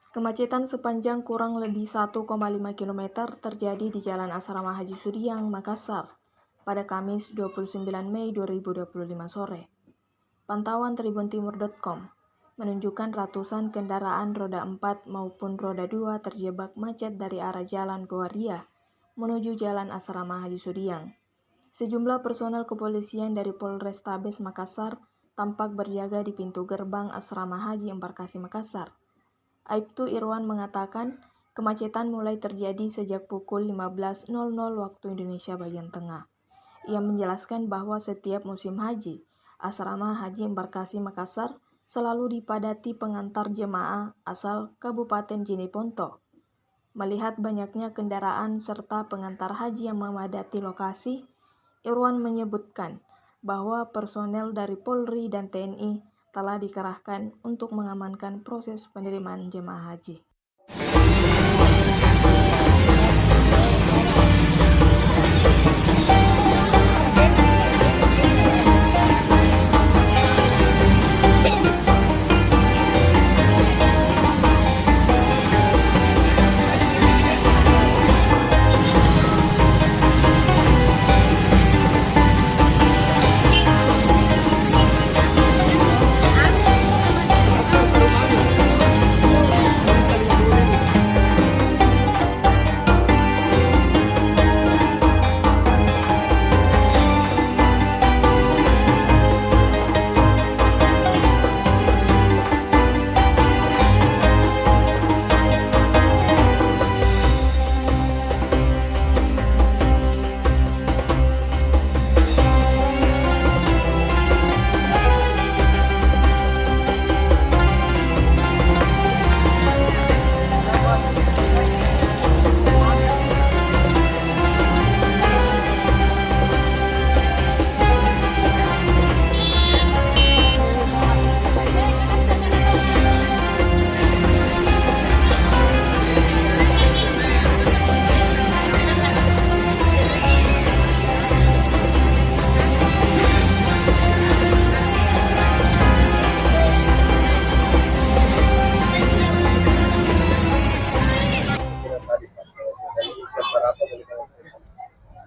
Kemacetan sepanjang kurang lebih 1,5 km terjadi di Jalan Asrama Haji Sudiang, Makassar, pada Kamis 29 Mei 2025 sore. Pantauan tribuntimur.com menunjukkan ratusan kendaraan roda 4 maupun roda 2 terjebak macet dari arah Jalan Goaria menuju Jalan Asrama Haji Sudiang. Sejumlah personel kepolisian dari Polrestabes Makassar tampak berjaga di pintu gerbang Asrama Haji Embarkasi Makassar. Aibtu Irwan mengatakan kemacetan mulai terjadi sejak pukul 15.00 waktu Indonesia bagian tengah. Ia menjelaskan bahwa setiap musim haji, Asrama Haji Embarkasi Makassar selalu dipadati pengantar jemaah asal Kabupaten Jeneponto. Melihat banyaknya kendaraan serta pengantar haji yang memadati lokasi, Irwan menyebutkan bahwa personel dari Polri dan TNI telah dikerahkan untuk mengamankan proses penerimaan jemaah haji.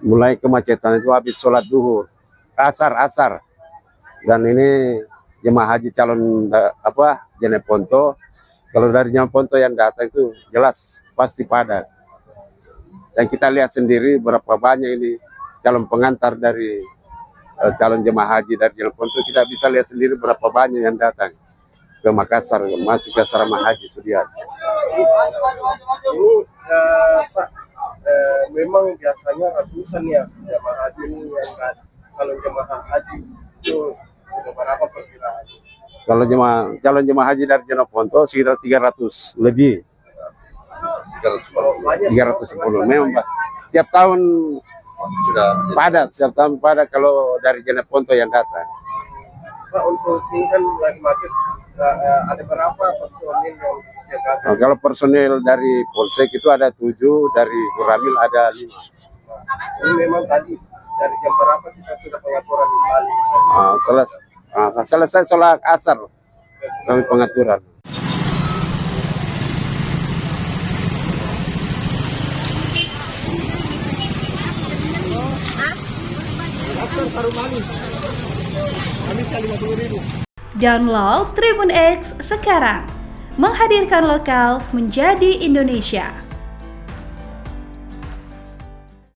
Mulai kemacetan itu habis sholat duhur, asar, dan ini jemaah haji calon Jeneponto. Kalau dari Jeneponto yang datang itu jelas pasti padat. Dan kita lihat sendiri berapa banyak ini calon pengantar dari calon jemaah haji dari Jeneponto. Kita bisa lihat sendiri berapa banyak yang datang ke Makassar, masuk ke Asrama Haji Sudiang. Ini Pak, memang biasanya ratusan ya jemaah haji ini yang kalau jemaah haji itu berapa perkiraan? Kalau calon jemaah haji dari Jeneponto sekitar 300 lebih. 310 memang Pak. Tiap tahun Sudah padat, kalau dari Jeneponto yang datang. Pak, untuk ini kan lagi macet, ada berapa personil yang disiagakan? Nah, kalau personil dari Polsek itu ada 7, dari Kuramil ada 5. Ini memang tadi dari jam berapa kita sudah pengaturan kembali? Selesai sholat asar kami pengaturan. Download Tribun X sekarang, menghadirkan lokal menjadi Indonesia.